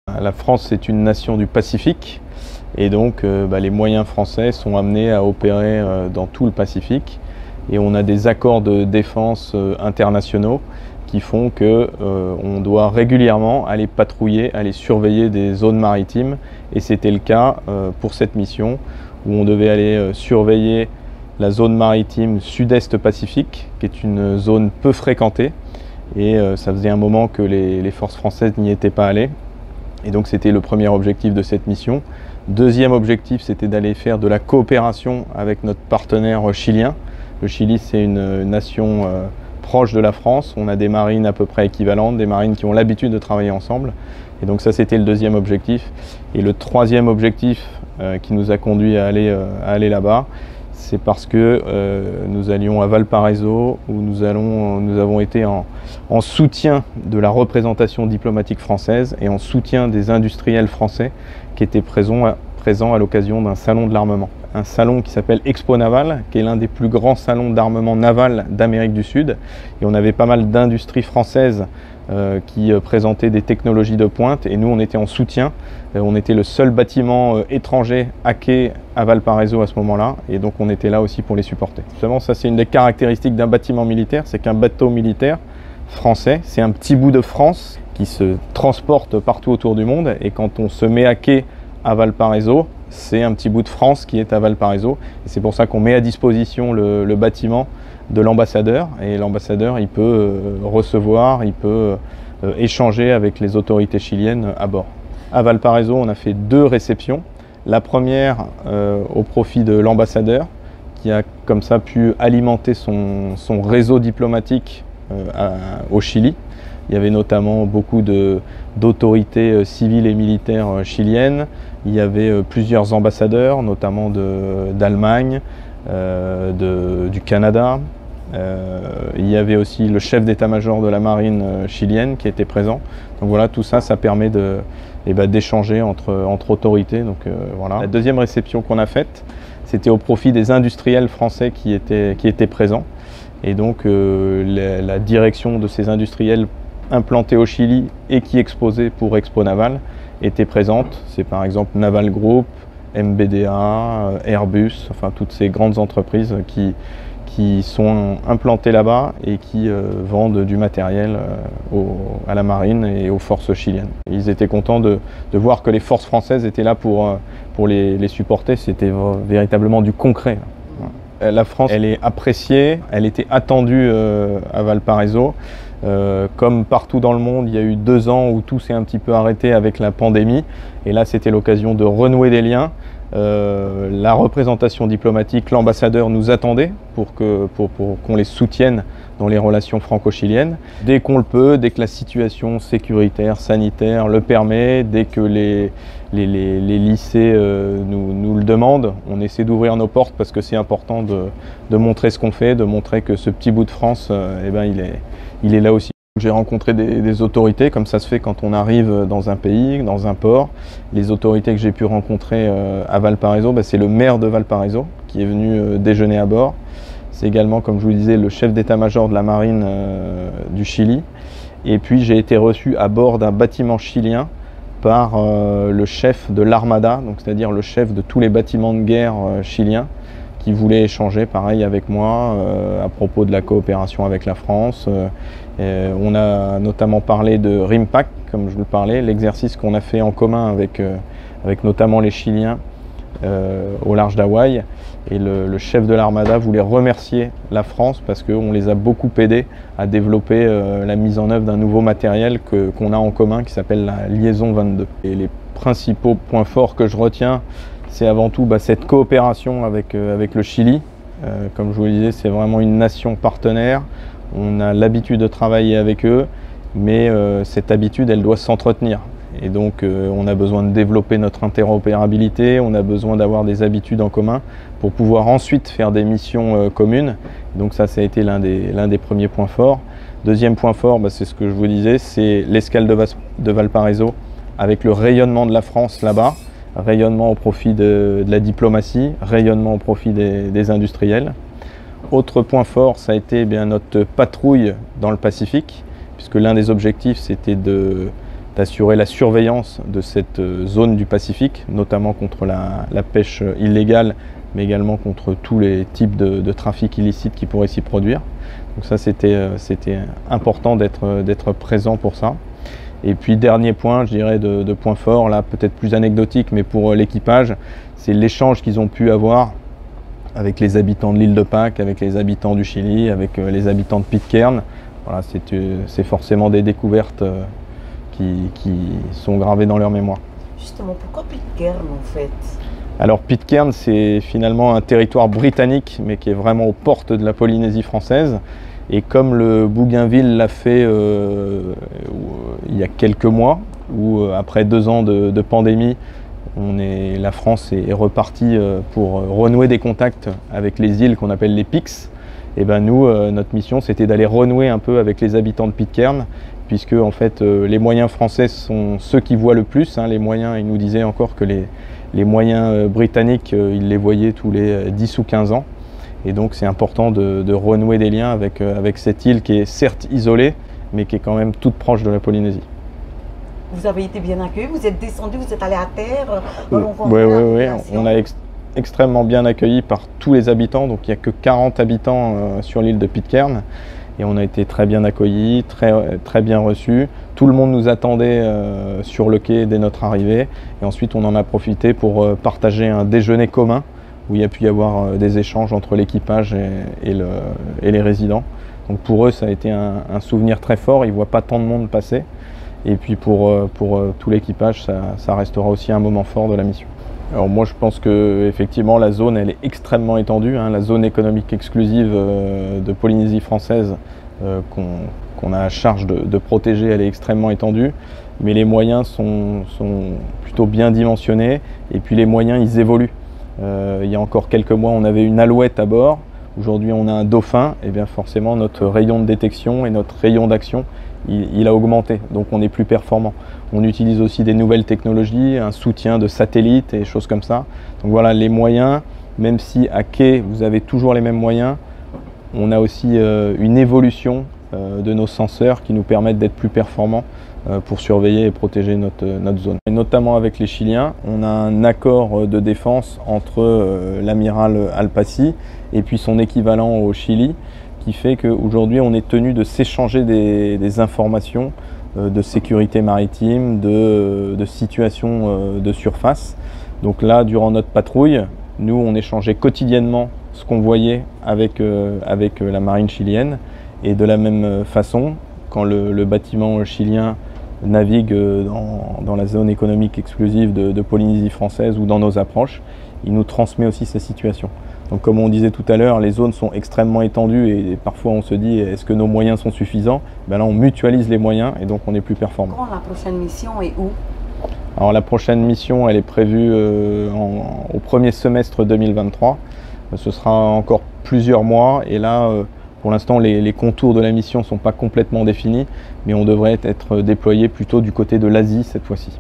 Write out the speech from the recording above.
La France est une nation du Pacifique et donc les moyens français sont amenés à opérer dans tout le Pacifique et on a des accords de défense internationaux qui font qu'on doit régulièrement aller patrouiller, aller surveiller des zones maritimes et c'était le cas pour cette mission où on devait aller surveiller la zone maritime sud-est Pacifique qui est une zone peu fréquentée et ça faisait un moment que les forces françaises n'y étaient pas allées. Et donc c'était le premier objectif de cette mission. Deuxième objectif, c'était d'aller faire de la coopération avec notre partenaire chilien. Le Chili, c'est une nation proche de la France. On a des marines à peu près équivalentes, des marines qui ont l'habitude de travailler ensemble. Et donc ça, c'était le deuxième objectif. Et le troisième objectif qui nous a conduit à aller là-bas, c'est parce que nous allions à Valparaiso où nous avons été en soutien de la représentation diplomatique française et en soutien des industriels français qui étaient présents à l'occasion d'un salon de l'armement. Un salon qui s'appelle Expo Naval, qui est l'un des plus grands salons d'armement naval d'Amérique du Sud. Et on avait pas mal d'industries françaises qui présentaient des technologies de pointe et nous on était en soutien. On était le seul bâtiment étranger à quai à Valparaiso à ce moment-là et donc on était là aussi pour les supporter. Justement, ça c'est une des caractéristiques d'un bâtiment militaire, c'est qu'un bateau militaire français, c'est un petit bout de France qui se transporte partout autour du monde et quand on se met à quai à Valparaiso, c'est un petit bout de France qui est à Valparaiso et c'est pour ça qu'on met à disposition le bâtiment de l'ambassadeur et l'ambassadeur il peut recevoir, il peut échanger avec les autorités chiliennes à bord. À Valparaiso, on a fait 2 réceptions. La première au profit de l'ambassadeur qui a comme ça pu alimenter son réseau diplomatique au Chili. Il y avait notamment beaucoup d'autorités civiles et militaires chiliennes. Il y avait plusieurs ambassadeurs, notamment d'Allemagne, du Canada. Il y avait aussi le chef d'état-major de la marine chilienne qui était présent. Donc voilà, tout ça, ça permet d'échanger entre autorités. Donc, voilà. La deuxième réception qu'on a faite, c'était au profit des industriels français qui étaient présents. Et donc la direction de ces industriels implantés au Chili et qui exposaient pour Expo Naval était présente. C'est par exemple Naval Group, MBDA, Airbus, enfin toutes ces grandes entreprises qui sont implantées là-bas et qui vendent du matériel à la marine et aux forces chiliennes. Ils étaient contents de voir que les forces françaises étaient là pour les supporter. C'était véritablement du concret. La France, elle est appréciée, elle était attendue à Valparaiso. Comme partout dans le monde, il y a eu 2 ans où tout s'est un petit peu arrêté avec la pandémie. Et là, c'était l'occasion de renouer des liens. La représentation diplomatique, l'ambassadeur nous attendait pour qu'on les soutienne dans les relations franco-chiliennes. Dès qu'on le peut, dès que la situation sécuritaire, sanitaire le permet, dès que les lycées nous le demandent, on essaie d'ouvrir nos portes parce que c'est important de montrer ce qu'on fait, de montrer que ce petit bout de France, il est là aussi. J'ai rencontré des autorités, comme ça se fait quand on arrive dans un pays, dans un port. Les autorités que j'ai pu rencontrer à Valparaiso, c'est le maire de Valparaiso qui est venu déjeuner à bord. C'est également, comme je vous le disais, le chef d'état-major de la marine du Chili. Et puis j'ai été reçu à bord d'un bâtiment chilien par le chef de l'Armada, donc c'est-à-dire le chef de tous les bâtiments de guerre chiliens, qui voulait échanger pareil avec moi à propos de la coopération avec la France. On a notamment parlé de RIMPAC, comme je vous le parlais, l'exercice qu'on a fait en commun avec notamment les Chiliens au large d'Hawaï. Et le chef de l'Armada voulait remercier la France parce qu'on les a beaucoup aidés à développer la mise en œuvre d'un nouveau matériel qu'on a en commun qui s'appelle la Liaison 22. Et les principaux points forts que je retiens, c'est avant tout cette coopération avec le Chili. Comme je vous le disais, c'est vraiment une nation partenaire. On a l'habitude de travailler avec eux, mais cette habitude, elle doit s'entretenir. Et donc, on a besoin de développer notre interopérabilité, on a besoin d'avoir des habitudes en commun pour pouvoir ensuite faire des missions communes. Donc ça a été l'un des premiers points forts. Deuxième point fort, c'est ce que je vous disais, c'est l'escale de Valparaiso avec le rayonnement de la France là-bas. Rayonnement au profit de la diplomatie, rayonnement au profit des industriels. Autre point fort, ça a été notre patrouille dans le Pacifique, puisque l'un des objectifs, c'était d'assurer la surveillance de cette zone du Pacifique, notamment contre la pêche illégale, mais également contre tous les types de trafic illicite qui pourraient s'y produire. Donc ça, c'était important d'être présent pour ça. Et puis dernier point, je dirais de point fort, là peut-être plus anecdotique, mais pour l'équipage, c'est l'échange qu'ils ont pu avoir avec les habitants de l'île de Pâques, avec les habitants du Chili, avec les habitants de Pitcairn. Voilà, c'est forcément des découvertes qui sont gravées dans leur mémoire. Justement, pourquoi Pitcairn en fait? Alors Pitcairn, c'est finalement un territoire britannique, mais qui est vraiment aux portes de la Polynésie française. Et comme le Bougainville l'a fait il y a quelques mois, où après 2 ans de pandémie, la France est repartie pour renouer des contacts avec les îles qu'on appelle les PIX. Et ben nous, notre mission, c'était d'aller renouer un peu avec les habitants de Pitcairn, puisque en fait, les moyens français sont ceux qui voient le plus. Les moyens, ils nous disaient encore que les moyens britanniques, ils les voyaient tous les 10 ou 15 ans. Et donc c'est important de renouer des liens avec cette île qui est certes isolée, mais qui est quand même toute proche de la Polynésie. Vous avez été bien accueillis, vous êtes descendu, vous êtes allé à terre. Oui, on a extrêmement bien accueilli par tous les habitants, donc il n'y a que 40 habitants sur l'île de Pitcairn. Et on a été très bien accueillis, très bien reçus. Tout le monde nous attendait sur le quai dès notre arrivée. Et ensuite, on en a profité pour partager un déjeuner commun où il y a pu y avoir des échanges entre l'équipage et les résidents. Donc pour eux, ça a été un souvenir très fort. Ils ne voient pas tant de monde passer. Et puis pour tout l'équipage, ça restera aussi un moment fort de la mission. Alors moi, je pense que effectivement la zone, elle est extrêmement étendue. La zone économique exclusive de Polynésie française qu'on a à charge de protéger, elle est extrêmement étendue. Mais les moyens sont plutôt bien dimensionnés. Et puis les moyens, ils évoluent. Il y a encore quelques mois, on avait une alouette à bord. Aujourd'hui, on a un dauphin. Et bien forcément, notre rayon de détection et notre rayon d'action, il a augmenté. Donc on est plus performant. On utilise aussi des nouvelles technologies, un soutien de satellites et choses comme ça. Donc voilà, les moyens, même si à quai, vous avez toujours les mêmes moyens, on a aussi une évolution de nos senseurs qui nous permettent d'être plus performants pour surveiller et protéger notre zone. Et notamment avec les Chiliens, on a un accord de défense entre l'amiral Alpassi et puis son équivalent au Chili, qui fait qu'aujourd'hui on est tenu de s'échanger des informations de sécurité maritime, de situation de surface. Donc là, durant notre patrouille, nous on échangeait quotidiennement ce qu'on voyait avec la marine chilienne. Et de la même façon, quand le bâtiment chilien navigue dans la zone économique exclusive de Polynésie française ou dans nos approches, il nous transmet aussi ces situations. Donc comme on disait tout à l'heure, les zones sont extrêmement étendues et parfois on se dit est-ce que nos moyens sont suffisants? Ben là on mutualise les moyens et donc on est plus performant. Quand la prochaine mission est où? Alors la prochaine mission, elle est prévue au premier semestre 2023. Ce sera encore plusieurs mois et là pour l'instant les contours de la mission ne sont pas complètement définis, mais on devrait être déployé plutôt du côté de l'Asie cette fois-ci.